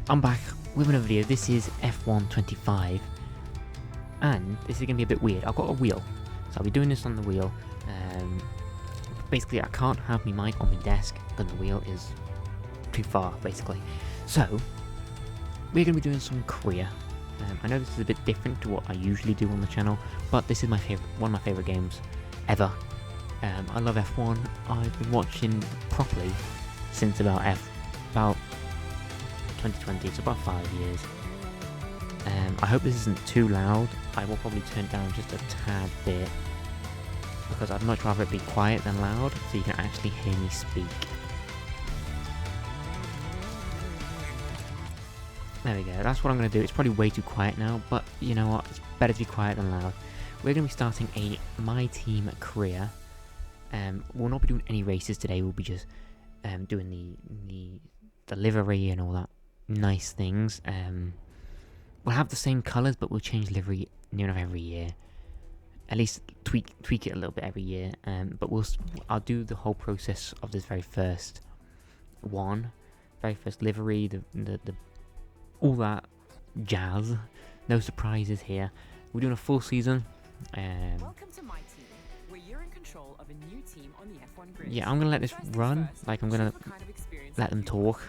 I'm back with another video. This is F1 25, and this is going to be a bit weird. I've got a wheel, so I'll be doing this on the wheel. Basically, I can't have my mic on my desk because the wheel is too far, basically. So, we're going to be doing some career. I know this is a bit different to what I usually do on the channel, but this is my favorite, one of my favorite games ever. I love F1. I've been watching properly since about 2020, it's about 5 years. I hope this isn't too loud. I will probably turn it down just a tad bit, because I'd much rather it be quiet than loud, so you can actually hear me speak. There we go, that's what I'm going to do. It's probably way too quiet now, but you know what, it's better to be quiet than loud. We're going to be starting a MyTeam career. We'll not be doing any races today, we'll be just doing the livery and all that nice things. We'll have the same colours, but we'll change livery near enough every year. At least tweak it a little bit every year. But I'll do the whole process of this very first livery, the all that jazz. No surprises here. We're doing a full season. Welcome to MyTeam, where you're in control of a new team on the F1 grid. Yeah, I'm gonna let this run. Like, I'm gonna let them talk,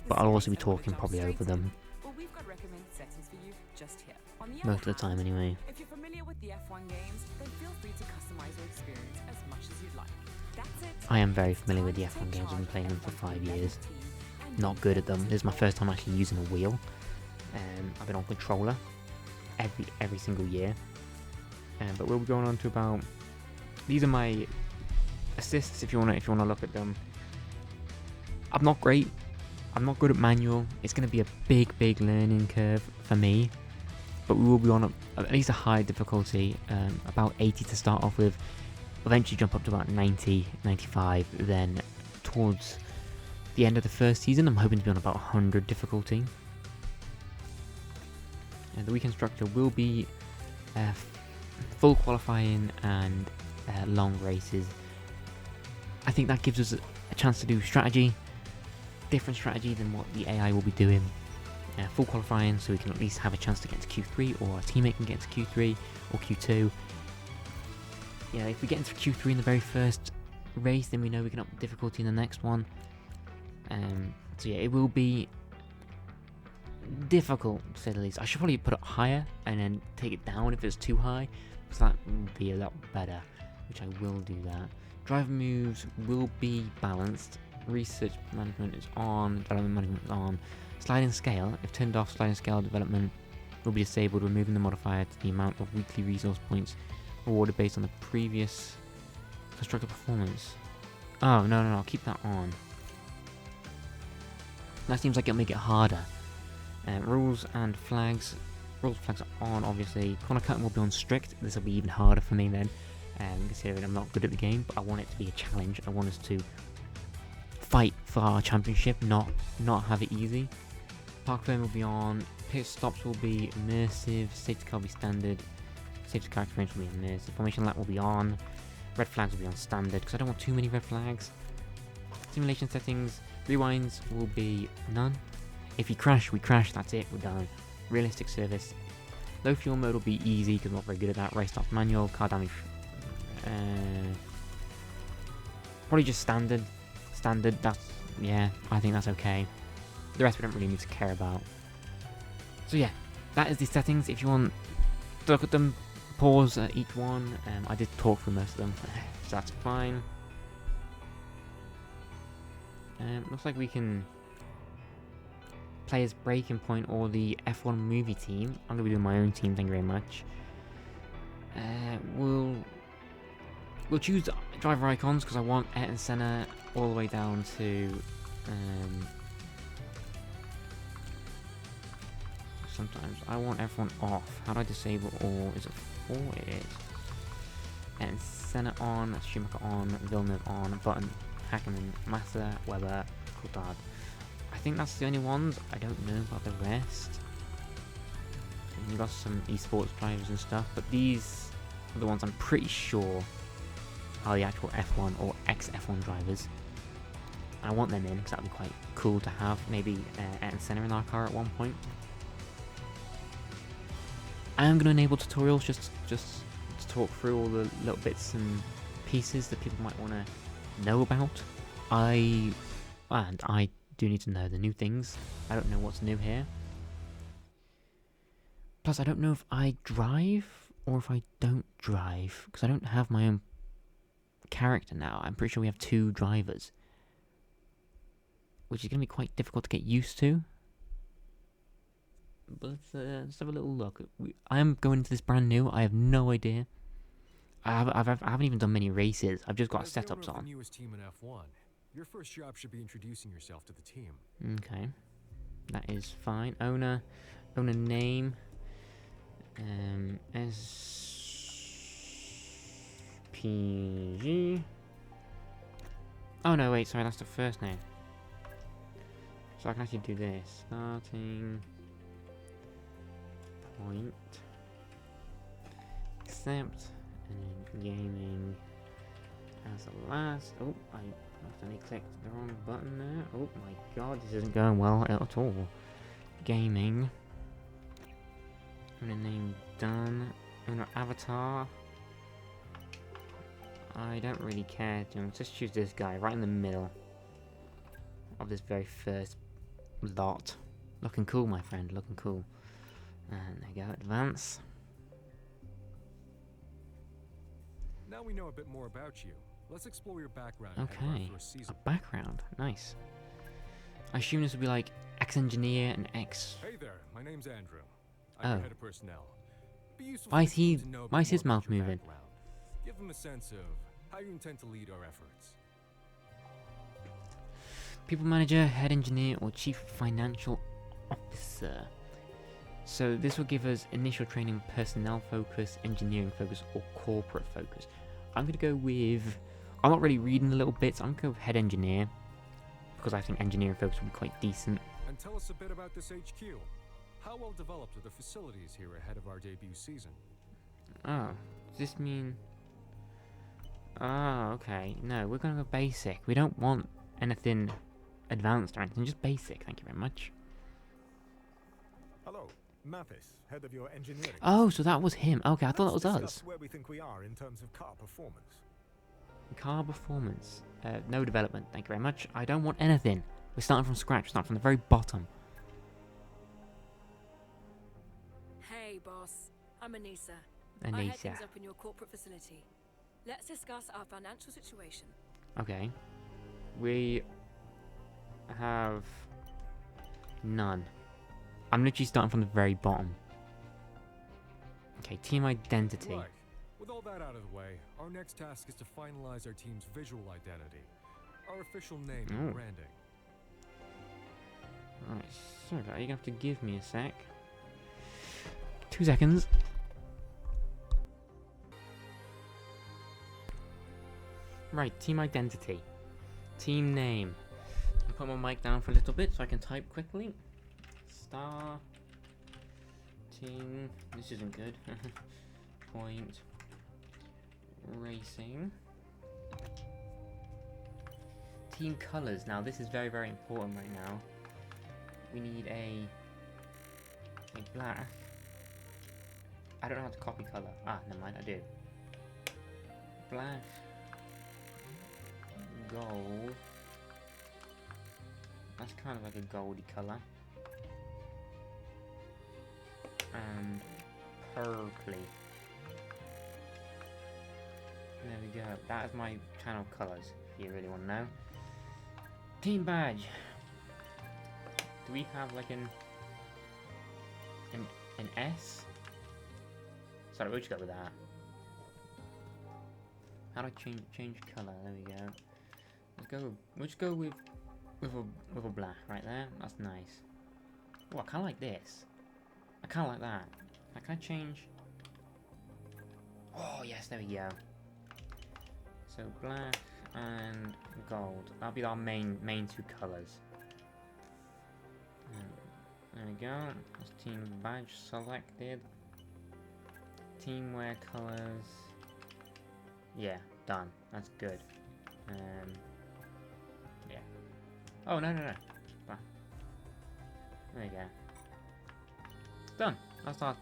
but I'll also be talking probably over them. Well, we've got recommended settings for you just here. On the Most of the time, anyway. If you're familiar with the F1 games, then feel free to customize your experience as much as you'd like. That's it. I am very familiar with the F1 games. I've been playing them for 5 years. Not good at them. This is my first time actually using a wheel. I've been on controller every single year. But we'll be going on to about. These are my assists. If you wanna look at them. I'm not great. I'm not good at manual. It's gonna be a big learning curve for me. But we will be on at least a high difficulty. About 80 to start off with. Eventually jump up to about 90, 95. Then towards the end of the first season, I'm hoping to be on about 100 difficulty. And the weekend structure will be full qualifying and long races. I think that gives us a chance to do different strategy than what the AI will be doing. Full qualifying, so we can at least have a chance to get into Q3, or our teammate can get into Q3 or Q2. You know, if we get into Q3 in the very first race, then we know we can up the difficulty in the next one. So yeah, it will be difficult, to say the least. I should probably put it higher and then take it down if it's too high, because that would be a lot better, which I will do that. Driver moves will be balanced. Research management is on. Development management is on. Sliding scale, if turned off, sliding scale development will be disabled, removing the modifier to the amount of weekly resource points awarded based on the previous constructor performance. Oh, no, I'll keep that on. That seems like it'll make it harder. Rules and flags. Rules and flags are on, obviously. Corner cutting will be on strict. This will be even harder for me then, considering I'm not good at the game, but I want it to be a challenge. I want us to fight for our championship, not have it easy. Park frame will be on. Pit stops will be immersive. Safety car will be standard. Safety car experience will be immersive. Formation lap will be on. Red flags will be on standard, because I don't want too many red flags. Simulation settings. Rewinds will be none. If you crash, we crash, that's it, we're done. Realistic service. Low fuel mode will be easy, because I'm not very good at that. Race starts manual. Car damage. Probably just standard. Standard, yeah, I think that's okay. The rest we don't really need to care about. So yeah, that is the settings. If you want to look at them, pause at each one. I did talk through most of them, so that's fine. Looks like we can play as Breaking Point or the F1 movie team. I'm going to be doing my own team, thank you very much. We'll choose driver icons, because I want Ayrton Senna all the way down to sometimes I want everyone off. How do I disable all? Is it 4? It is. Ayrton Senna on, Schumacher on, Villeneuve on, Button, Hackman, Massa, Webber, Coulthard. I think that's the only ones. I don't know about the rest. And you've got some esports drivers and stuff, but these are the ones I'm pretty sure are the actual F1 or ex-F1 drivers. I want them in because that'd be quite cool to have. Maybe Ant and Senna in our car at one point. I am going to enable tutorials just to talk through all the little bits and pieces that people might want to know about. I do need to know the new things. I don't know what's new here. Plus, I don't know if I drive or if I don't drive, because I don't have my own character now. I'm pretty sure we have 2 drivers, which is going to be quite difficult to get used to. But let's have a little look. I am going into this brand new. I have no idea. I haven't even done many races. I've just got setups on. The newest team in F1. Your first job should be introducing yourself to the team. Okay, that is fine. Owner name. SPG. Oh no, wait, sorry, that's the first name. So I can actually do this. Starting point. Accept. And then gaming as the last. Oh, I accidentally clicked the wrong button there. Oh my god, this isn't going well at all. Gaming. Owner name done. Owner avatar. I don't really care. Just choose this guy right in the middle of this very first lot. Looking cool, my friend. Looking cool. And there you go. Advance. Now we know a bit more about you. Let's explore your background. Okay. For a season. A background. Nice. I assume this would be like ex-engineer and ex. Hey there. My name's Andrew. I'm head of personnel. Why is his mouth moving? Give him a sense of how you intend to lead our efforts. People manager, head engineer, or chief financial officer. So this will give us initial training, personnel focus, engineering focus, or corporate focus. I'm going to go with... I'm not really reading the little bits. I'm going to go with head engineer, because I think engineering focus will be quite decent. And tell us a bit about this HQ. How well developed are the facilities here ahead of our debut season? Oh, does this mean... Oh, okay. No, we're going to go basic. We don't want anything advanced or anything, just basic. Thank you very much. Hello, Mathis, head of your engineering. Oh, so that was him. Okay, I thought that was us. Where we think we are in terms of car performance. Car performance. No development. Thank you very much. I don't want anything. We're starting from scratch. Starting from the very bottom. Hey, boss. I'm Anissa. I head Anissa. things up in your corporate facility. Let's discuss our financial situation. Okay. We have none. I'm literally starting from the very bottom. Okay, team identity. Right. With all that out of the way, our next task is to finalize our team's visual identity. Our official name and branding. Alright, sorry about that. You're gonna have to give me a sec. 2 seconds. Right, team identity. Team name. I'll put my mic down for a little bit so I can type quickly. Star. Team. This isn't good. Point. Racing. Team colors. Now this is very, very important right now. We need a black. I don't know how to copy color. Ah, never mind, I do. Black. Gold. That's kind of like a goldy color. And purpley. There we go. That is my channel colors, if you really want to know. Team badge. Do we have like an S? Sorry, we'll just go with that. How do I change color? There we go. We'll just go with a black right there. That's nice. Oh, I kinda like this. I kinda like that. Can I change? Oh yes, there we go. So black and gold. That'll be our main 2 colours. There we go. That's team badge selected. Team wear colours. Yeah, done. That's good. Yeah. Oh, no, no, no. Ah. There you go. Done. That's our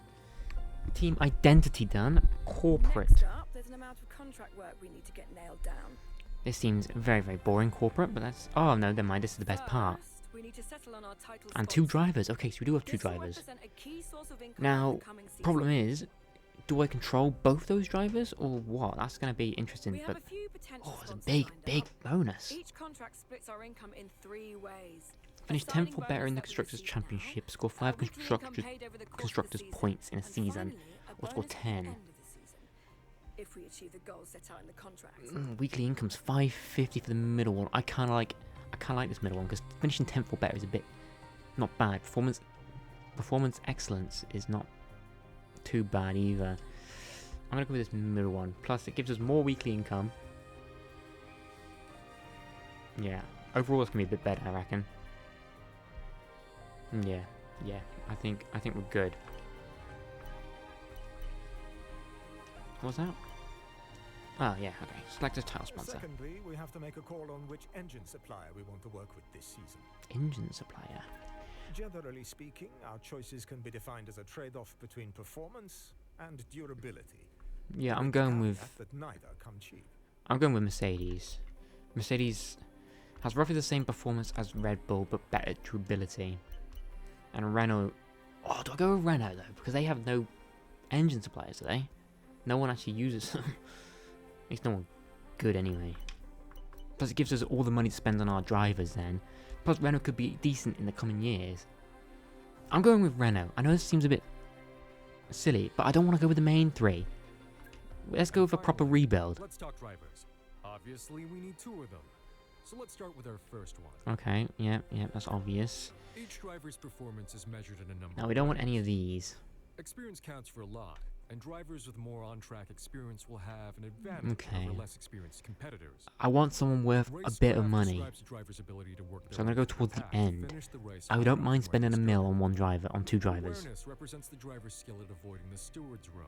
team identity done. Corporate. Next up, there's an amount of contract work we need to get nailed down. This seems very, very boring corporate, but that's... Oh, no, never mind. This is the best part. First, we need to settle on our title And 2 sponsor. drivers. Okay, so we do have 2 This will drivers. represent a key source of income Now, for the coming season. problem is, do I control both those drivers or what? That's going to be interesting. We have But a few potential oh, it's a sponsors big, lined big up. bonus. Each contract splits our income in 3 ways. Finish A signing 10th or better in the bonus that we Constructors receive now, Championship. Score a 5 weekly income paid over the course of the Constructors season, points in a and season. finally, a Or score bonus at the 10. end of the season, if we achieve the goals set out in the contract. Weekly income's 550 for the middle one. I kind of like this middle one because finishing 10th or better is a bit not bad. Performance excellence is not too bad either. I'm gonna go with this middle one. Plus, it gives us more weekly income. Yeah, overall it's gonna be a bit better, I reckon. Yeah, I think we're good. What's that? Oh yeah, okay. Select a title sponsor. Secondly, we have to make a call on which engine supplier we want to work with this season. Engine supplier. Generally speaking, our choices can be defined as a trade-off between performance and durability. Yeah, I'm With the going caveat with that neither come cheap. Mercedes. Mercedes has roughly the same performance as Red Bull, but better durability. And Renault. Oh, do I go with Renault though? Because they have no engine suppliers, do they? No one actually uses them. At least no one good anyway. Plus, it gives us all the money to spend on our drivers then. Plus, Renault could be decent in the coming years. I'm going with Renault. I know this seems a bit silly, but I don't want to go with the main 3. Let's go with a proper rebuild. Let's talk drivers. Obviously, we need 2 of them. So let's start with our first one. Okay, yeah, that's obvious. Each driver's performance is measured in a number. Now, we don't want any of these. Experience counts for a lot, and drivers with more on-track experience will have an advantage Okay. over less experienced competitors. I want someone worth a bit of money. describes a driver's ability to work So their I'm way going to go through towards the pack to end. finish the race I on don't the mind right spending a start. mil on 2 drivers. Awareness represents the driver's skill at avoiding the steward's room.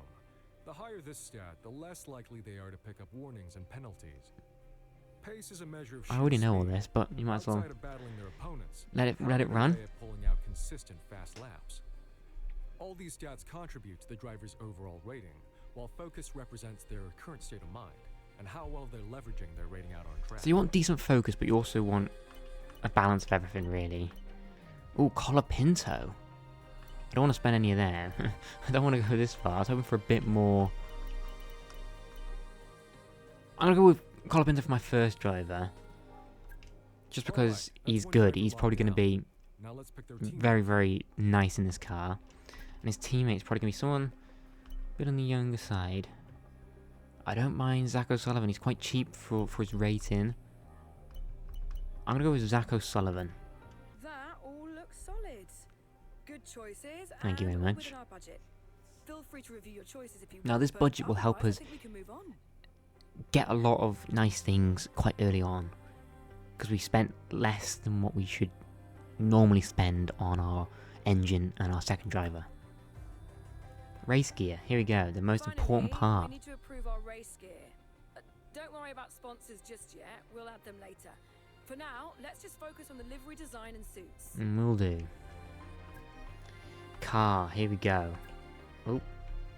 The higher this stat, the less likely they are to pick up warnings and penalties. Pace is a measure of I already know all speed. this, but you might as well Outside of battling their opponents, let it how good are run. they at pulling out consistent fast laps? All these stats contribute to the driver's overall rating, while focus represents their current state of mind and how well they're leveraging their rating out on track. So you want decent focus, but you also want a balance of everything, really. Ooh, Colapinto. I don't want to spend any of that. I don't want to go this far. I was hoping for a bit more. I'm going to go with Colapinto for my first driver. Just because he's good. He's probably going to be Now let's pick their team. very, very nice in this car. And his teammate's probably going to be someone a bit on the younger side. I don't mind Zach O'Sullivan. He's quite cheap for his rating. I'm going to go with Zach O'Sullivan. That all looks solid. Good choices. Thank you and very all much. within our budget. Feel free to review your choices if you Now, want, this but budget will help otherwise, us I think we can move on. get a lot of nice things quite early on. Because we spent less than what we should normally spend on our engine and our second driver. Race gear. Here we go. The most important Finally, part. we need to approve our race gear. Don't worry about sponsors just yet. We'll add them later. For now, let's just focus on the livery design and suits. Will do. Car. Here we go. Oh.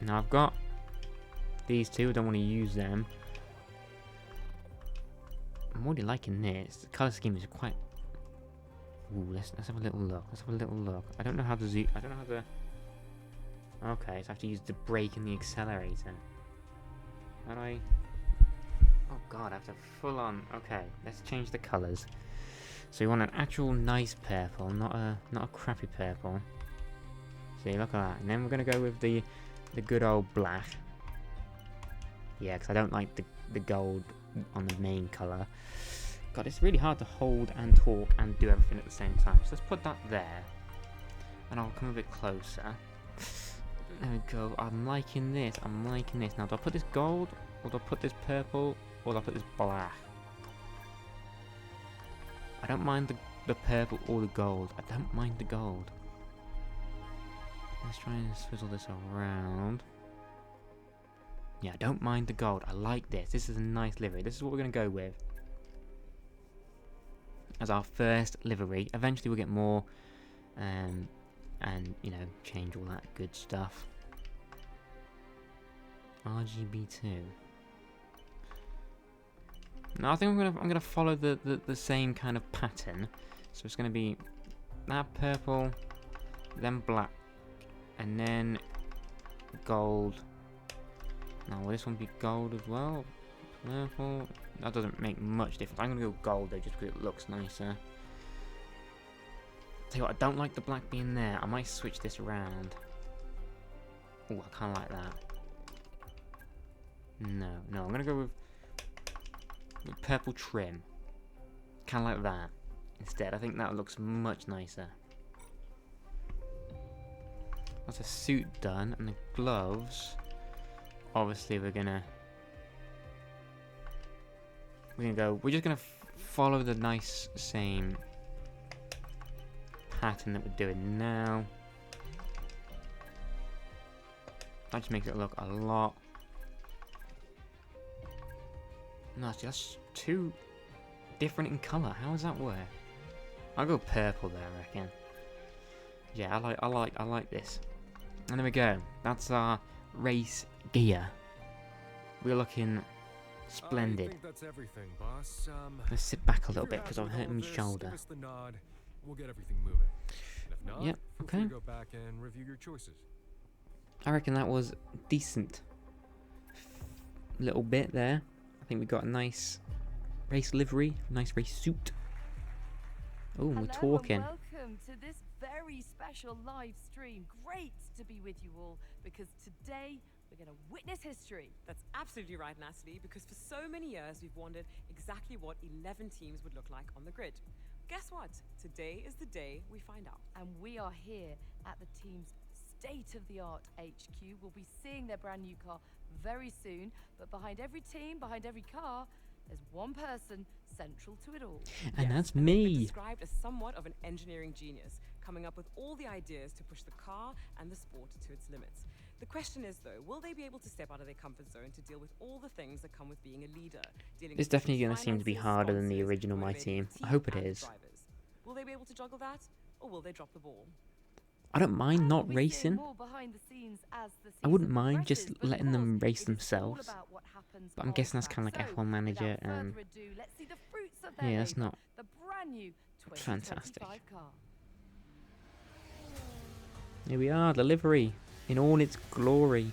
Now I've got these 2. I don't want to use them. I'm already liking this. The colour scheme is quite... Ooh, let's have a little look. Let's have a little look. I don't know how to zoom... I don't know how to... Okay, so I have to use the brake and the accelerator. How do I... Oh god, I have to full on... Okay, let's change the colours. So you want an actual nice purple, not a crappy purple. See, look at that. And then we're going to go with the good old black. Yeah, because I don't like the gold on the main colour. God, it's really hard to hold and talk and do everything at the same time. So let's put that there. And I'll come a bit closer. There we go. I'm liking this. I'm liking this. Now, do I put this gold? Or do I put this purple? Or do I put this black? I don't mind the purple or the gold. I don't mind the gold. Let's try and swizzle this around. Yeah, I don't mind the gold. I like this. This is a nice livery. This is what we're going to go with. as our first livery. Eventually we'll get more, and you know, change all that good stuff. RGB2. No, I think I'm gonna follow the same kind of pattern. So it's gonna be that purple, then black, and then gold. Now will this one be gold as well? Purple. That doesn't make much difference. I'm gonna go gold though, just because it looks nicer. Tell you what, I don't like the black being there. I might switch this around. Oh, I kind of like that. No, I'm gonna go with purple trim. Kind of like that instead. I think that looks much nicer. That's a suit done, and the gloves. Obviously, we're just gonna follow the nice same pattern that we're doing now. That just makes it look a lot. No, that's too different in colour. How does that work? I'll go purple there, I reckon. Yeah, I like this. And there we go. That's our race gear. We're looking splendid. I think that's everything, boss. Let's sit back a if little you're bit happy because I'm with all hurting my of this, shoulder. Give us the nod. We'll get everything moving. And if not, Yep, feel free okay. to go back and review your choices. I reckon that was decent. Little bit there. I think we got a nice race livery, nice race suit. Oh, we're talking. And welcome to this very special live stream. Great to be with you all because today we're going to witness history. That's absolutely right, Natalie, because for so many years we've wondered exactly what 11 teams would look like on the grid. Guess what? Today is the day we find out. And we are here at the team's state-of-the-art HQ. We'll be seeing their brand new car very soon, but behind every team, behind every car, there's one person central to it all. And Yes, that's and they've been me. described as somewhat of an engineering genius, coming up with all the ideas to push the car and the sport to its limits. The question is, though, will they be able to step out of their comfort zone to deal with all the things that come with being a leader? Dealing It's with definitely different going to seem to be finances, harder than the sponsors, original motivating MyTeam. the I hope it team and the is. drivers. Will they be able to juggle that, or will they drop the ball? I don't mind And not we'll be seeing racing. more behind the scenes as the I wouldn't season mind just progresses, but letting of them course, race it is all themselves. about what happens But I'm on guessing that's track. kind of like So, F1 Manager without and further ado, let's see the fruits of their yeah, that's labour, not the brand new fantastic. 2025 car. Here we are, the livery in all its glory.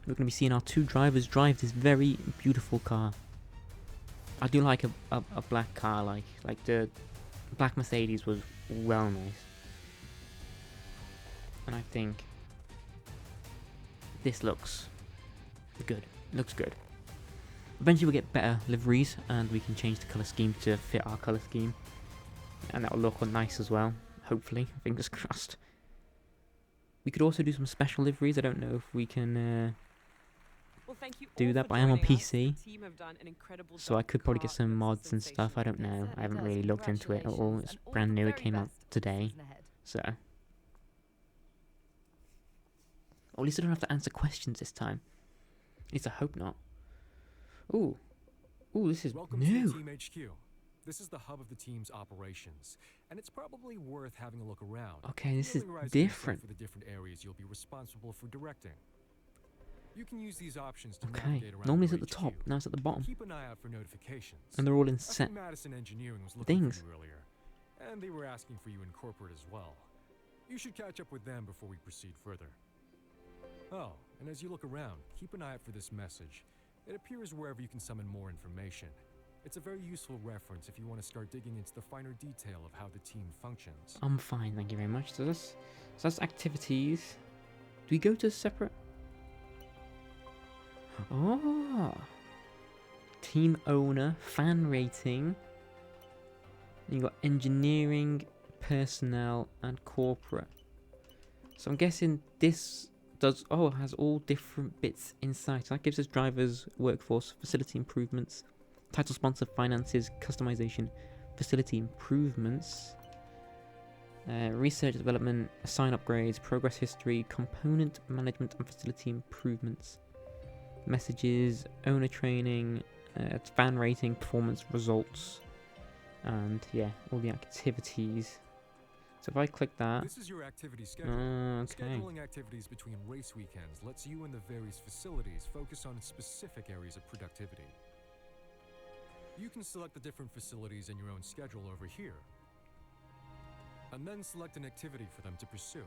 We're going to be seeing our two drivers drive this very beautiful car. I do like a black car, like the black Mercedes was well nice. And I think this looks good. Looks good. Eventually we'll get better liveries and we can change the colour scheme to fit our colour scheme. And that'll look nice as well, hopefully, fingers crossed. We could also do some special liveries. I don't know if we can Well, thank you do all that, for but I am on joining us. PC, The team have done an incredible so I job. could The probably get car some looks mods and stuff. I don't sensational. know. I haven't Certainly really does. looked into it at all. Congratulations, It's and all brand the new. It very came out best for the today, season ahead. so. Or at least I don't have to answer questions this time. At least I hope not. Ooh, this is Welcome to new. the Team HQ. This is the hub of the team's operations, and it's probably worth having a look around. Okay, this is familiarizing yourself different. with the different areas you'll be responsible for directing. You can use these options to Okay, navigate around normally it's your at the HQ. top, now it's at the bottom. Keep an eye out for notifications. And they're all in I think set. Madison Engineering was looking things. for you earlier, and they were asking for you in corporate as well. You should catch up with them before we proceed further. Oh, and as you look around, keep an eye out for this message. It appears wherever you can summon more information. It's a very useful reference if you want to start digging into the finer detail of how the team functions. I'm fine, thank you very much. So that's activities. Do we go to separate? Oh, team owner, fan rating. You got engineering, personnel, and corporate. So I'm guessing this has all different bits inside. So that gives us drivers, workforce, facility improvements, title sponsor, finances, customization, facility improvements, research development, assign upgrades, progress history, component management and facility improvements, messages, owner training, It's fan rating, performance results, and yeah, all the activities. So if I click that, This is your activity schedule. okay. Scheduling activities between race weekends lets you and the various facilities focus on specific areas of productivity. You can select the different facilities in your own schedule over here, and then select an activity for them to pursue.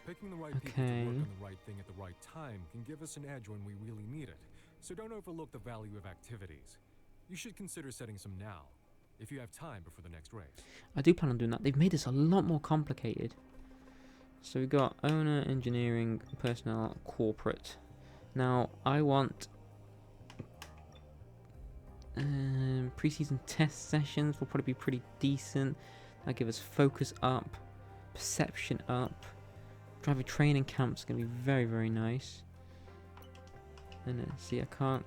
Picking the right people to work on the right thing at the right time can give us an edge when we really need it, so don't overlook the value of activities. You should consider setting some now, if you have time before the next race. I do plan on doing that. They've made this a lot more complicated. So we've got owner, engineering, personnel, corporate. Now, I want preseason test sessions will probably be pretty decent. That'll give us focus up, perception up. Driver training camp's going to be very, very nice. And then, see, I can't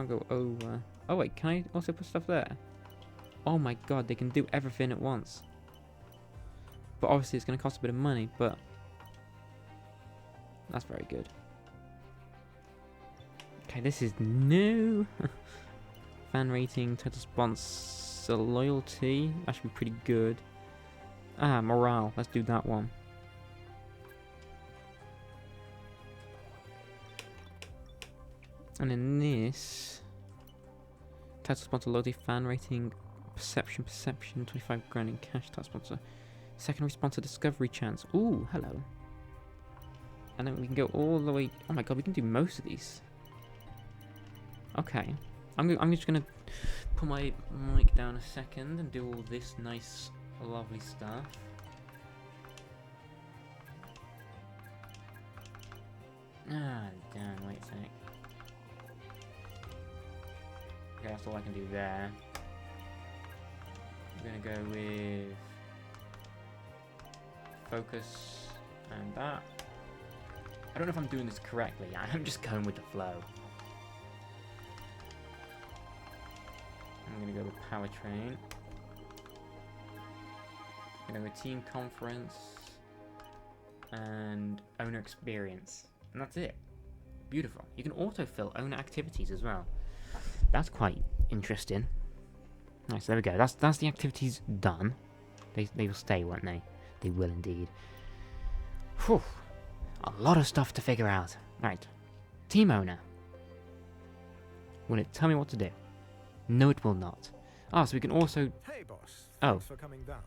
go over. Oh wait, can I also put stuff there? Oh my god, they can do everything at once. But obviously it's going to cost a bit of money, but that's very good. Okay, this is new. Fan rating, total sponsor loyalty. That should be pretty good. Ah, morale. Let's do that one. And then this, title sponsor loyalty, fan rating, perception, 25 grand in cash, title sponsor, secondary sponsor discovery chance. Ooh, hello. And then we can go all the way. Oh my god, we can do most of these. Okay, I'm just gonna put my mic down a second and do all this nice, lovely stuff. Ah, damn, wait a sec. Okay, that's all I can do there. I'm gonna go with focus and that. I don't know if I'm doing this correctly. I'm just going with the flow. I'm gonna go with powertrain. I'm gonna go with team conference and owner experience, and that's it. Beautiful. You can autofill owner activities as well. That's quite interesting. Nice, there we go. That's the activities done. They will stay, won't they? They will indeed. Whew. A lot of stuff to figure out. Right. Team owner. Will it tell me what to do? No, it will not. Ah, so we can also... Hey, boss. Oh. Thanks for coming down.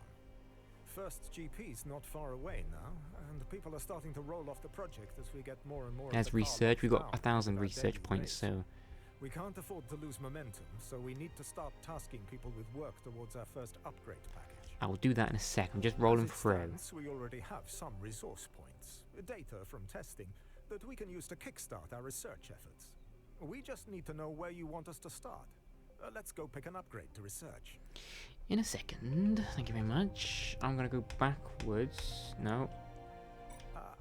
First GP's not far away now, and people are starting to roll off the project as we get more and more. As research, we've got 1,000 research points, so... We can't afford to lose momentum, so we need to start tasking people with work towards our first upgrade package. I will do that in a sec. I'm just rolling through. We already have some resource points, data from testing, that we can use to kickstart our research efforts. We just need to know where you want us to start. Let's go pick an upgrade to research. In a second. Thank you very much. I'm going to go backwards. No.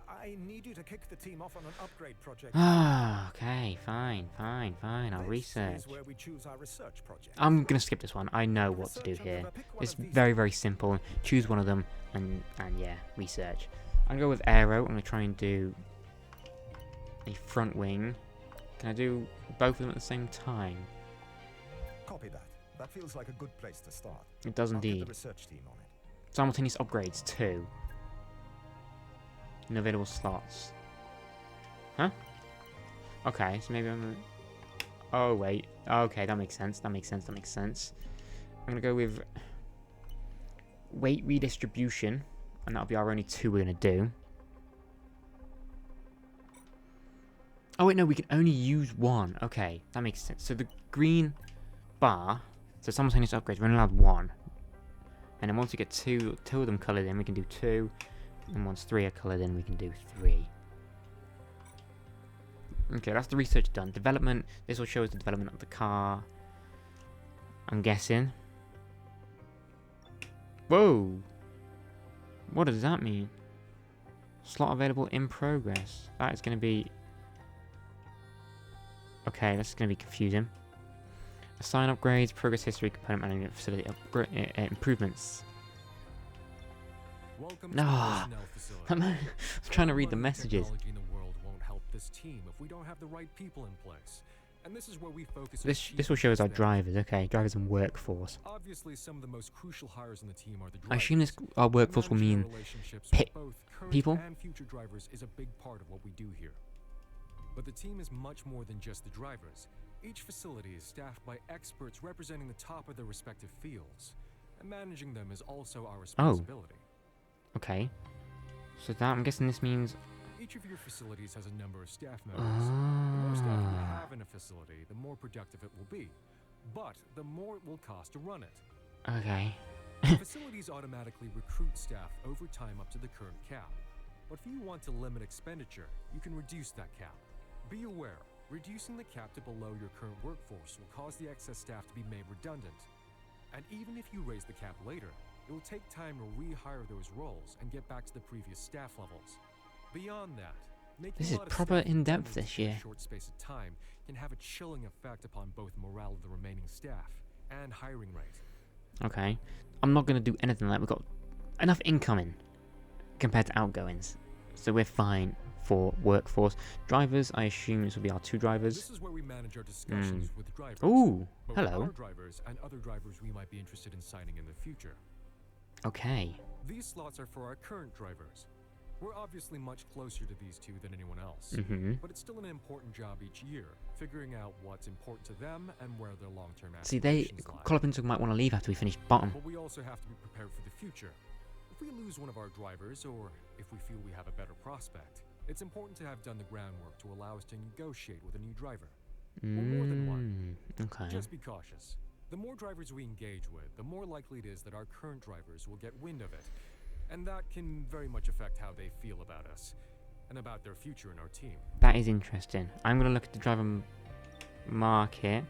I need you to kick the team off on an upgrade project. Ah, okay. Fine. I'll research. This is where we choose our research project. I'm going to skip this one. I know what to do here. It's very, very simple. Choose one of them and yeah, research. I'm going to go with aero. I'm going to try and do a front wing. Can I do both of them at the same time? Copy that. That feels like a good place to start. It does I'll get indeed. the research team on it. Simultaneous upgrades, 2. No available slots. Huh? Okay, so maybe I'm... Oh, wait. Okay, that makes sense. I'm gonna go with weight redistribution, and that'll be our only 2 we're gonna do. Oh, wait, no, we can only use 1. Okay, that makes sense. So the green bar, so simultaneous upgrades, we're only allowed 1. And then once we get two of them coloured in, we can do 2. And once 3 are coloured in, we can do 3. Okay, that's the research done. Development, this will show us the development of the car. I'm guessing. Whoa! What does that mean? Slot available in progress. That is going to be... Okay, this is going to be confusing. Assign upgrades, progress history, component management, facility improvements. No, I'm trying to read the messages. Technology in the world won't help this team if we don't have the right people in place. And this is where we focus on This will show us our achievements there. drivers. Okay, drivers and workforce. Obviously, some of the most crucial hires in the team are the drivers. I assume this our workforce will Managing mean our relationships pe- with both current people? and future drivers is a big part of what we do here. But the team is much more than just the drivers. Each facility is staffed by experts representing the top of their respective fields, and managing them is also our responsibility. Okay. So that I'm guessing this means. Each of your facilities has a number of staff members. The more staff you Ah. have in a facility, the more productive it will be. But the more it will cost to run it. Okay. Facilities automatically recruit staff over time up to the current cap. But if you want to limit expenditure, you can reduce that cap. Be aware, reducing the cap to below your current workforce will cause the excess staff to be made redundant. And even if you raise the cap later, it will take time to rehire those roles and get back to the previous staff levels. Beyond that, making This a is lot of proper staff in-depth redundant this in a year. short space of time can have a chilling effect upon both morale of the remaining staff and hiring rate. Okay. I'm not gonna do anything like that. We've got enough incoming compared to outgoings, so we're fine for workforce. Drivers, I assume this will be our 2 drivers. This is where we manage our discussions with drivers. Ooh, Both hello. our drivers and other drivers we might be interested in signing in the future. Okay. These slots are for our current drivers. We're obviously much closer to these two than anyone else, Mhm. but it's still an important job each year, figuring out what's important to them and where their long-term See, they aspirations lie. Colopinto might want to leave after we finish bottom. But we also have to be prepared for the future. If we lose one of our drivers, or if we feel we have a better prospect, it's important to have done the groundwork to allow us to negotiate with a new driver. Or more than one. Okay. Just be cautious. The more drivers we engage with, the more likely it is that our current drivers will get wind of it. And that can very much affect how they feel about us, and about their future in our team. That is interesting. I'm gonna look at the driver market.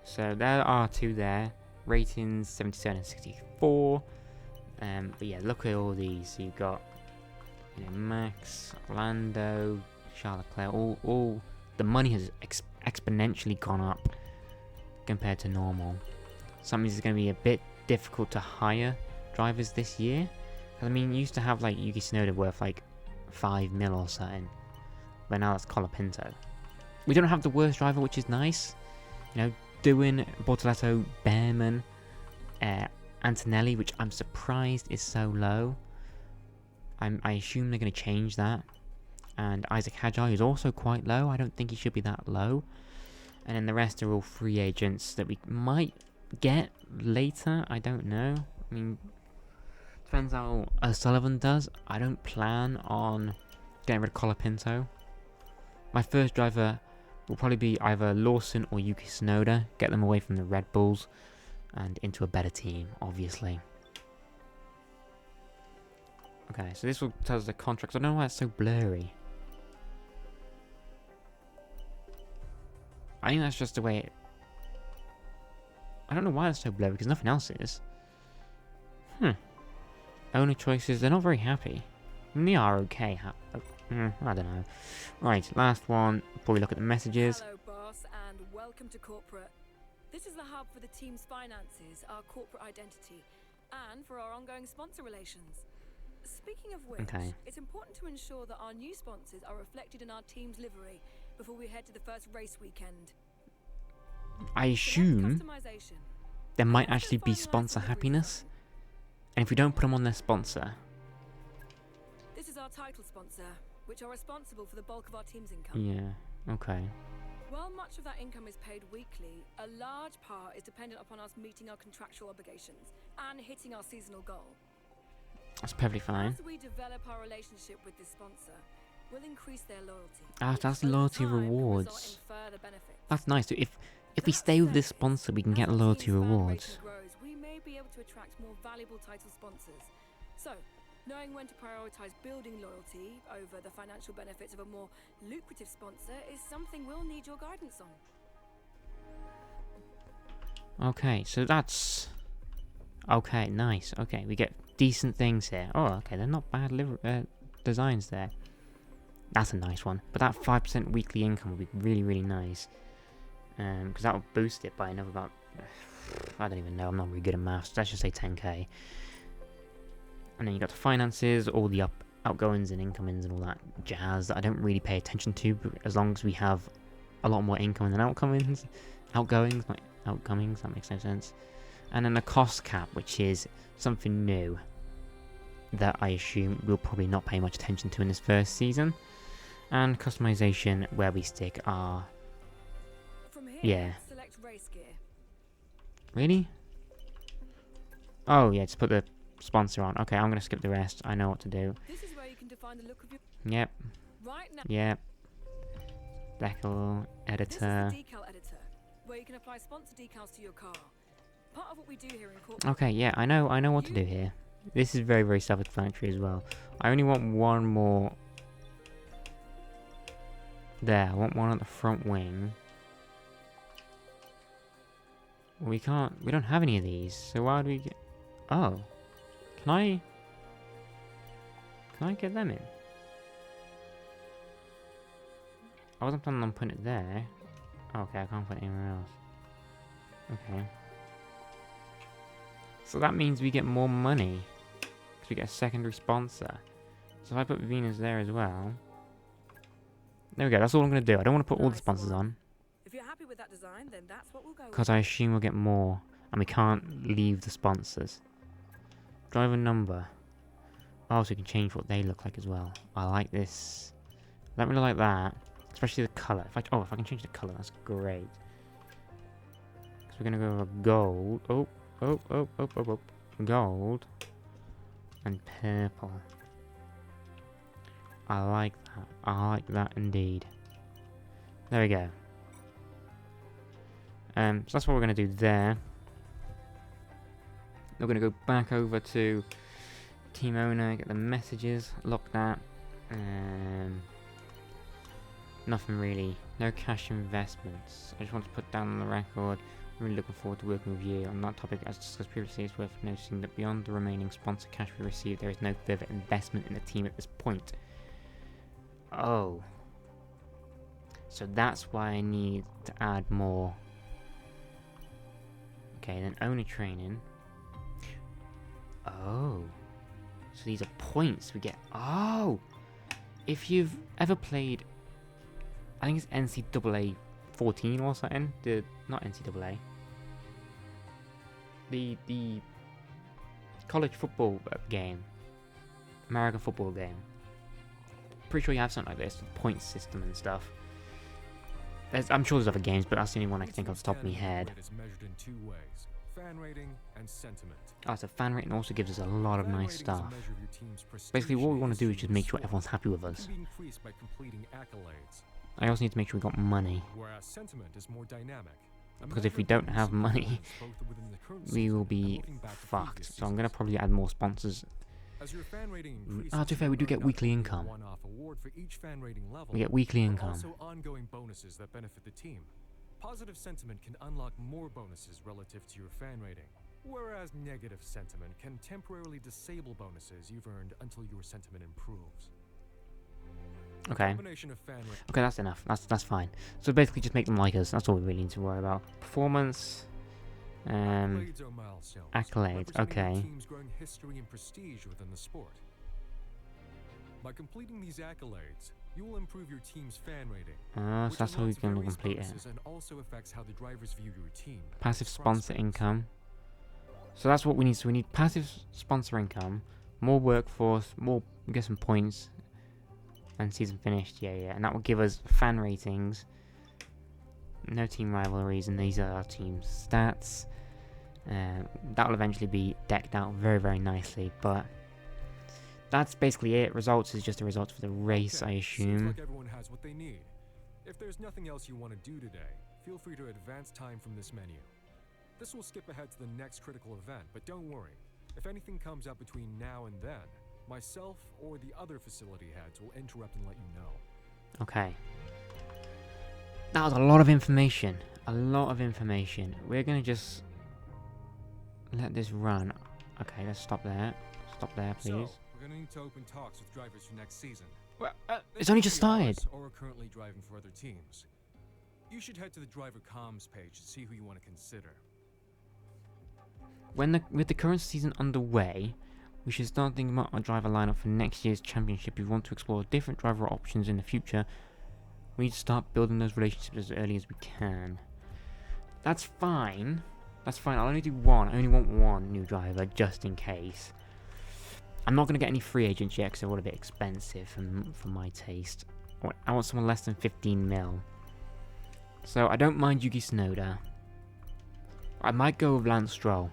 So there are 2 there. Ratings 77 and 64. But yeah, look at all these. So you've got, you know, Max, Lando, Charles Leclerc. All the money has exponentially gone up compared to normal. Some of these is going to be a bit difficult to hire drivers this year. 'Cause, I mean, you used to have like Yuki Tsunoda worth like 5 mil or something, but now that's Colapinto. We don't have the worst driver, which is nice. You know, doing Bortoletto, Behrman, Antonelli, which I'm surprised is so low. I assume they're going to change that. And Isaac Hagi is also quite low. I don't think he should be that low. And then the rest are all free agents that we might get later. I don't know. I mean, depends how Sullivan does. I don't plan on getting rid of Colapinto. My first driver will probably be either Lawson or Yuki Tsunoda. Get them away from the Red Bulls and into a better team, obviously. Okay, so this will tell us the contracts. I don't know why it's so blurry. I think that's just the way it... I don't know why it's so blurry, because nothing else is. Owner choices, they're not very happy. I mean, they are okay. I don't know. Right, last one, before we look at the messages. Hello, boss, and welcome to corporate. This is the hub for the team's finances, our corporate identity, and for our ongoing sponsor relations. Speaking of which, Okay. it's important to ensure that our new sponsors are reflected in our team's livery before we head to the first race weekend. I So that's assume customization. there might Let's actually be finalise sponsor the livery happiness. design. And if we don't put them on their sponsor... This is our title sponsor, which are responsible for the bulk of our team's income. Yeah, okay. While much of that income is paid weekly, a large part is dependent upon us meeting our contractual obligations and hitting our seasonal goal. That's perfectly fine. As we develop our relationship with this sponsor, we'll increase their loyalty. Ah, which that's over loyalty time can result rewards. in further benefits. That's nice. So if we stay with this sponsor, we can get As our loyalty team's fan rewards. rating grows, we may be able to attract more valuable title sponsors. So, knowing when to prioritize building loyalty over the financial benefits of a more lucrative sponsor is something we'll need your guidance on. Okay, so that's... Okay, nice. Okay, we get decent things here. Oh, okay, they're not bad designs there. That's a nice one. But that 5% weekly income would be really, really nice. Because that will boost it by another about... I don't even know, I'm not really good at maths. Let's just say 10k. And then you got the finances, all the outgoings and incomings and all that jazz that I don't really pay attention to, but as long as we have a lot more incoming than outgoings. Outgoings, not outgoings, that makes no sense. And then a cost cap, which is something new that I assume we'll probably not pay much attention to in this first season. And customization, where we stick our... From here, Yeah. select race gear. Really? Oh, yeah, just put the sponsor on. Okay, I'm going to skip the rest. I know what to do. This is where you can define the look of your Yep, right now. yep. Decal, This is editor. the decal editor, where you can apply sponsor decals to your car. Part of what we do here in corporate. Okay, yeah, I know what to do here. This is very, very self-explanatory as well. I only want one more... There, I want one on the front wing. We don't have any of these, so why do we get... Oh. Can I get them in? I wasn't planning on putting it there. Okay, I can't put it anywhere else. Okay. So that means we get more money. Because we get a secondary sponsor. So if I put Venus there as well... There we go, that's all I'm going to do. I don't want to put all the sponsors on. If you're happy with that design, then that's what we'll go with. Because I assume we'll get more. And we can't leave the sponsors. Driver number. Oh, so we can change what they look like as well. I like this. I don't really like that. Especially the colour. If I can change the colour, that's great. Because we're going to go with gold. Oh. Gold. And purple. I like that. I like that indeed. There we go. So that's what we're going to do there. We're going to go back over to team owner, get the messages, lock that. Nothing really. No cash investments. I just want to put down on the record. I'm really looking forward to working with you on that topic. As discussed previously, it's worth noticing that beyond the remaining sponsor cash we receive, there is no further investment in the team at this point. Oh. So that's why I need to add more. Okay, then owner training. Oh. So these are points we get. Oh! If you've ever played... I think it's NCAA 14 or something. Not NCAA. The college football game. American football game. Pretty sure you have something like this. With points system and stuff. I'm sure there's other games, but that's the only one I can think of off the top of my head. It's measured in two ways: fan rating and sentiment. Oh, so fan rating also gives us a lot of Fan nice rating is a stuff. measure of your team's prestige Basically, what we want to do is in just the make sure sport. everyone's happy with It us. can be increased by completing accolades, I also need to make sure we got money. whereas sentiment is more dynamic. A Because if measure we of don't your have money, performance both within the current we season will and be looking back at fucked. previous So I'm going to seasons. probably add more sponsors. As your fan rating increases, To be fair, we do you get earn weekly not only a income. one-off award for each fan rating level, We get weekly but income. also ongoing bonuses that benefit the team. Positive sentiment can unlock more bonuses relative to your fan rating, whereas negative sentiment can temporarily disable bonuses you've earned until your sentiment improves. A Okay. combination of fan rating Okay, that's enough. That's fine. So basically, just make them like us. That's all we really need to worry about. Performance. accolades or milestones, accolades, representing your okay. team's growing history and prestige within the sport. By completing these accolades, you will improve your team's fan rating. So which that's how we're unlocks going to various complete it. bonuses and also affects how the drivers view your team. Passive across sponsor phase. income. So that's what we need. So we need passive sponsor income, more workforce, more get some points, and season finished. Yeah, and that will give us fan ratings. No team rivalries, and these are our team stats. That will eventually be decked out very, very nicely. But that's basically it. Results is just the results for the race, Okay, I seems assume. like everyone has what they need. If there's nothing else you want to do today, feel free to advance time from this menu. This will skip ahead to the next critical event, but don't worry. If anything comes up between now and then, myself or the other facility heads will interrupt and let you know. Okay. That was a lot of information. A lot of information. We're going to just let this run. Okay, let's stop there. Stop there, please. So, we're going to need to open talks with drivers for next season. Well, They it's can only be just started. ours or are currently driving for other teams. You should head to the driver comms page to see who you want to consider. With the current season underway, we should start thinking about our driver lineup for next year's championship. We want to explore different driver options in the future. We need to start building those relationships as early as we can. That's fine. That's fine. I'll only do one. I only want one new driver, just in case. I'm not going to get any free agents yet, because they're all a bit expensive for my taste. I want someone less than 15 mil. So, I don't mind Yuki Tsunoda. I might go with Lance Stroll.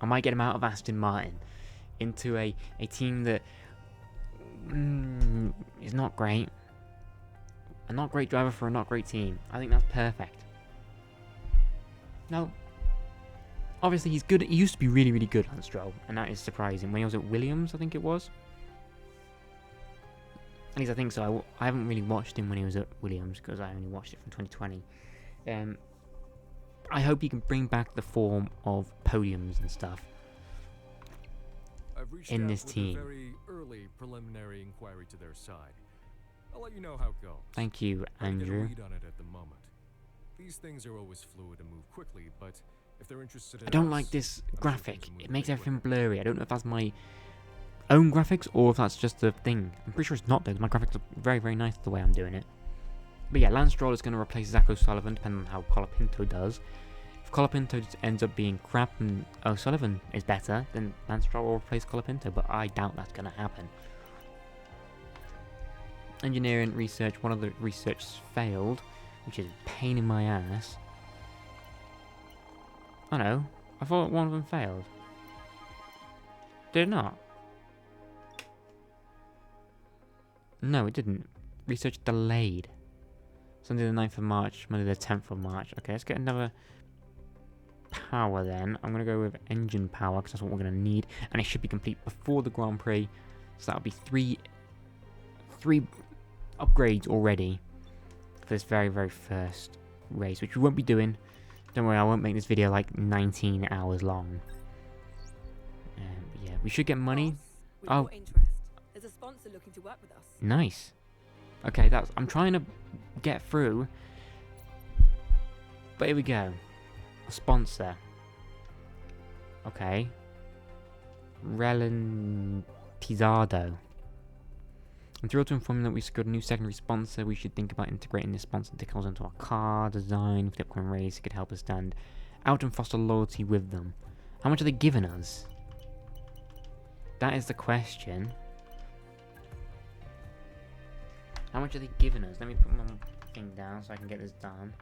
I might get him out of Aston Martin into a team that is not great. A not great driver for a not great team. I think that's perfect. Now, obviously he's good. He used to be really, really good, Lance Stroll, and that is surprising. When he was at Williams, I think it was. At least I think so. I haven't really watched him when he was at Williams, because I only watched it from 2020. I hope he can bring back the form of podiums and stuff in this team. A very early preliminary inquiry to their side. I'll let you know how it goes. Thank you, I'll get a Andrew. read on it at the moment. These things are always fluid and move quickly, but if they're interested in I don't us, like this I'm sure graphic. things will It move makes pretty everything quickly. blurry. I don't know if that's my own graphics or if that's just a thing. I'm pretty sure it's not though. My graphics are very, very nice the way I'm doing it. But yeah, Lance Stroll is going to replace Zach O'Sullivan, depending on how Colapinto does. If Colapinto ends up being crap and O'Sullivan is better, then Lance Stroll will replace Colapinto, but I doubt that's going to happen. Engineering research, one of the research failed, which is a pain in my ass. Oh no, I thought one of them failed. Did it not? No, it didn't. Research delayed. Sunday the 9th of March, Monday the 10th of March. Okay, let's get another power then. I'm going to go with engine power, because that's what we're going to need. And it should be complete before the Grand Prix. So that'll be three upgrades already for this very, very first race, which we won't be doing. Don't worry, I won't make this video like 19 hours long. Yeah, we should get money. Boss, with Oh. your interest, there's a sponsor looking to work with us. Nice. Okay, I'm trying to get through. But here we go. A sponsor. Okay. Relentizado. I'm thrilled to inform you that we secured a new secondary sponsor. We should think about integrating this sponsor decals into our car design for the upcoming race. It could help us stand out and foster loyalty with them. How much are they giving us? That is the question. How much are they giving us? Let me put my thing down so I can get this done.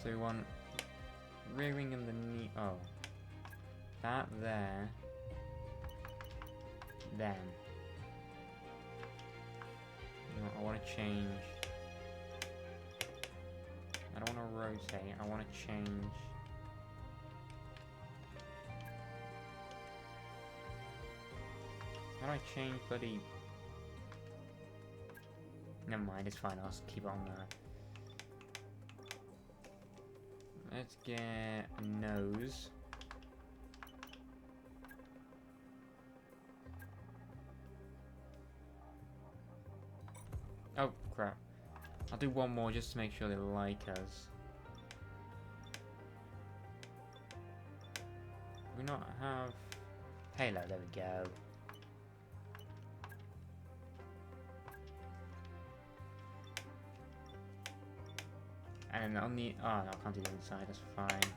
So we want rear wing and the knee. Oh. That there. Then. You know, I want to change. I don't want to rotate. I want to change. How do I change bloody... Never mind, it's fine, I'll just keep it on there. Let's get a nose. Oh, crap. I'll do one more just to make sure they like us. Do we not have... Halo, there we go. And then on the... Oh, no, I can't do the inside, that's fine.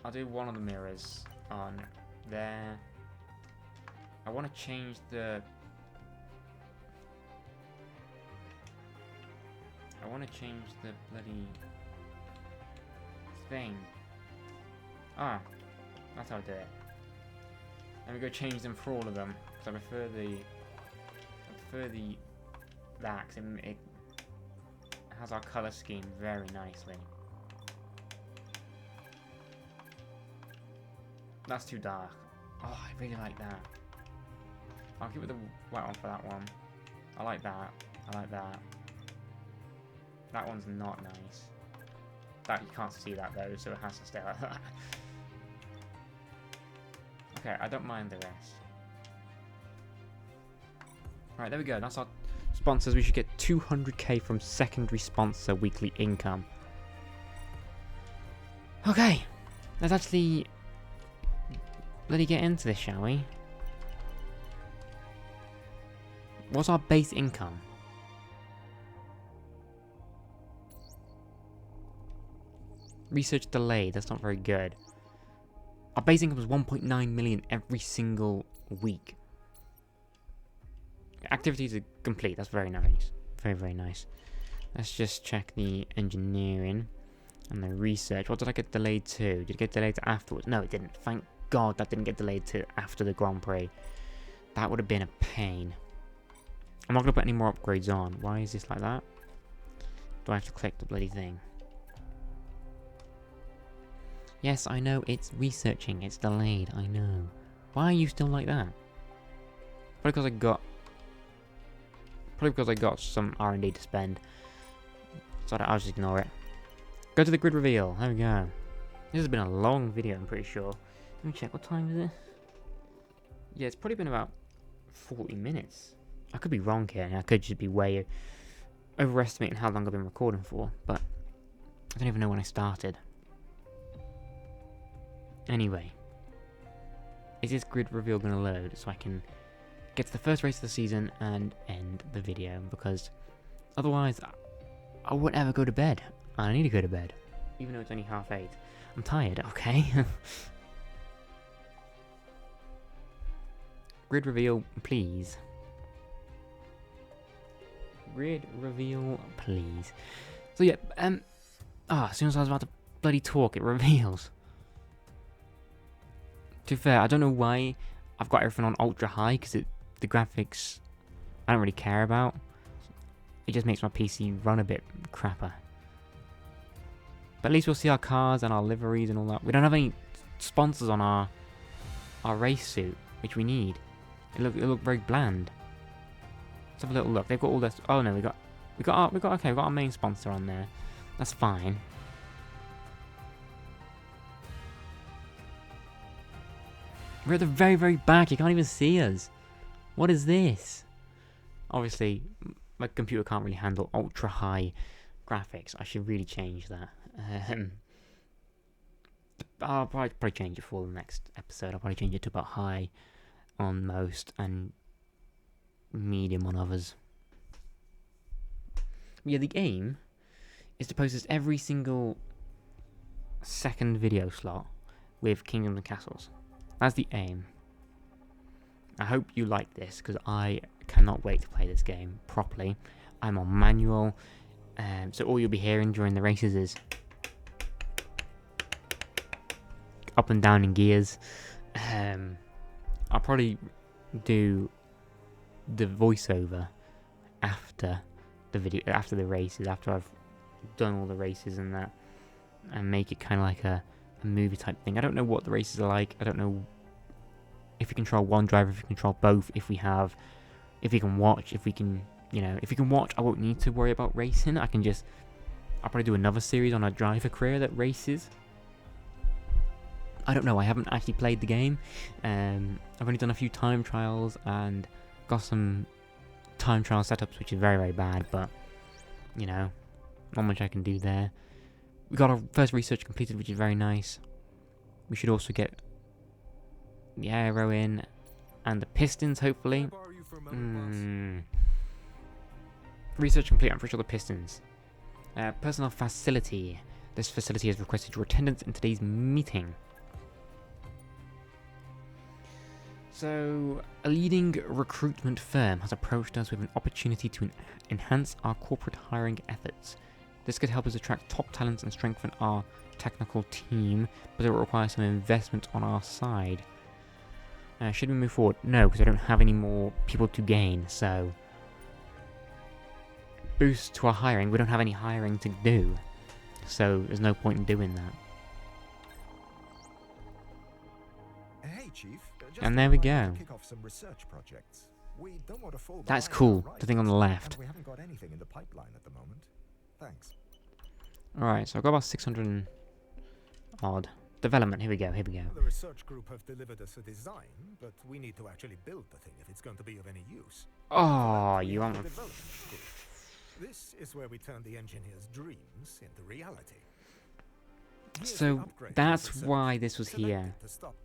I'll do one of the mirrors on there. I want to change the... I want to change the bloody thing. Ah, that's how I do it. And we go change them for all of them, because I prefer that, 'cause it has our colour scheme very nicely. That's too dark. Oh, I really like that. I'll keep with the white one for that one. I like that. I like that. That one's not nice. That, you can't see that though, so it has to stay like that. Okay, I don't mind the rest. Alright, there we go. That's our sponsors. We should get 200k from secondary sponsor weekly income. Okay, let's actually get into this, shall we? What's our base income? Research delayed. That's not very good. Our base income is 1.9 million every single week. Activities are complete. That's very nice. Very, very nice. Let's just check the engineering and the research. What did I get delayed to? Did it get delayed to afterwards? No, it didn't. Thank God that didn't get delayed to after the Grand Prix. That would have been a pain. I'm not going to put any more upgrades on. Why is this like that? Do I have to click the bloody thing? Yes, I know it's researching. It's delayed. I know. Why are you still like that? Probably because I got some R&D to spend. So I'll just ignore it. Go to the grid reveal. There we go. This has been a long video, I'm pretty sure. Let me check. What time is it? Yeah, it's probably been about 40 minutes. I could be wrong here, and I could just be way overestimating how long I've been recording for, but I don't even know when I started. Anyway, is this grid reveal going to load so I can get to the first race of the season and end the video? Because otherwise, I won't ever go to bed. I need to go to bed, even though it's only 8:30. I'm tired, okay? Grid reveal, please. Grid reveal, please. So yeah, as soon as I was about to bloody talk, it reveals. To be fair, I don't know why I've got everything on ultra high, because the graphics I don't really care about. It just makes my PC run a bit crapper. But at least we'll see our cars and our liveries and all that. We don't have any sponsors on our race suit, which we need. It look very bland. Let's have a little look. They've got all this. Oh no, we got our main sponsor on there. That's fine. We're at the very, very back. You can't even see us. What is this? Obviously, my computer can't really handle ultra high graphics. I should really change that. I'll probably change it for the next episode. I'll probably change it to about high on most and medium on others. Yeah, the aim is to post this every single second video slot with Kingdoms and Castles. That's the aim. I hope you like this, because I cannot wait to play this game properly. I'm on manual, so all you'll be hearing during the races is up and down in gears. I'll probably do the voiceover after the video, after the races, after I've done all the races and that, and make it kind of like a movie type thing. I don't know what the races are like. I don't know if you control one driver, if you control both, if you can watch, if you can watch, I won't need to worry about racing. I'll probably do another series on a driver career that races. I don't know, I haven't actually played the game. I've only done a few time trials and got some time trial setups, which is very, very bad, but, not much I can do there. We got our first research completed, which is very nice. We should also get the aero in and the pistons, hopefully. Research complete. I'm pretty sure the pistons. Personnel facility. This facility has requested your attendance in today's meeting. So, a leading recruitment firm has approached us with an opportunity to enhance our corporate hiring efforts. This could help us attract top talents and strengthen our technical team, but it will require some investment on our side. Should we move forward? No, because I don't have any more people to gain, so... Boost to our hiring. We don't have any hiring to do, so there's no point in doing that. Hey, Chief. And there we go. Kick off some research projects. We don't want to fall That's behind cool, our the thing on the rights, left. and we haven't got anything in the pipeline at the moment. Thanks. Alright, so I've got about 600 and odd. Development, here we go. The research group have delivered us a design, but we need to actually build the thing if it's going to be of any use. Oh, We you have want... the development group. This is where we turn the engineer's dreams into reality. Here's the So, upgrade to that's research. why this was Select here. it to stop.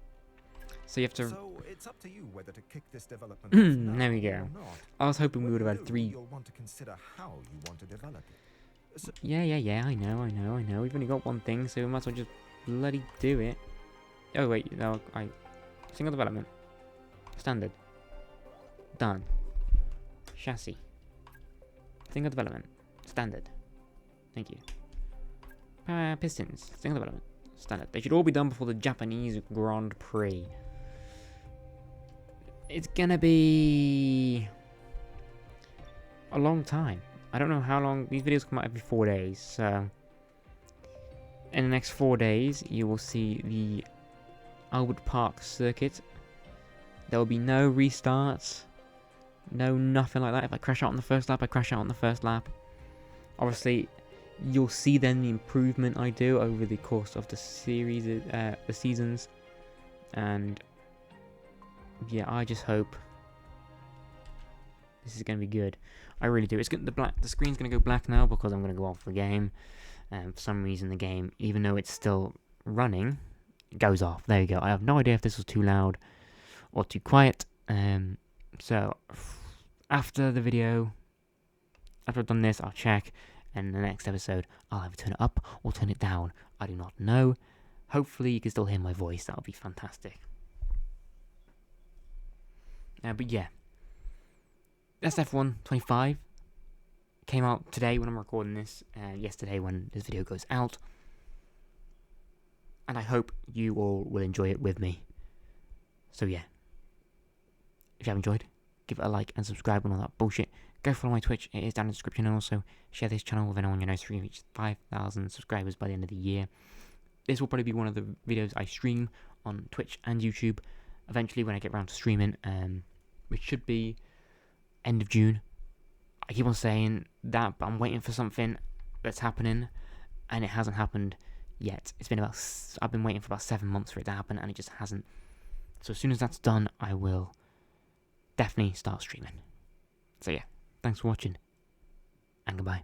So you have to. So it's up to you whether to kick this development off now There we or go. not. I was hoping we When would you have had do, 3. You'll want to consider how you want to develop it. So Yeah. I know. We've only got one thing, so we might as well just bloody do it. Oh wait, no, single development, standard, done. Chassis, single development, standard. Thank you. Pistons, single development, standard. They should all be done before the Japanese Grand Prix. It's gonna be a long time. I don't know how long. These videos come out every 4 days, so in the next 4 days you will see the Albert Park circuit. There will be no restarts, no nothing like that. If I crash out on the first lap, I crash out on the first lap. Obviously, you'll see then the improvement I do over the course of the series, the seasons, and yeah, I just hope this is going to be good. I really do. The screen's going to go black now because I'm going to go off the game, and for some reason the game, even though it's still running, goes off. There you go. I have no idea if this was too loud or too quiet. So after the video, after I've done this, I'll check, and in the next episode I'll either turn it up or turn it down. I do not know. Hopefully you can still hear my voice. That'll be fantastic. But yeah, that's F1 25. Came out today when I'm recording this, yesterday when this video goes out. And I hope you all will enjoy it with me. So yeah, if you have enjoyed, give it a like and subscribe and all that bullshit. Go follow my Twitch, it is down in the description, and also share this channel with anyone you know so we can reach 5,000 subscribers by the end of the year. This will probably be one of the videos I stream on Twitch and YouTube eventually when I get around to streaming, which should be end of June. I keep on saying that, but I'm waiting for something that's happening, and it hasn't happened yet. I've been waiting for about 7 months for it to happen, and it just hasn't. So as soon as that's done, I will definitely start streaming. So yeah, thanks for watching, and goodbye.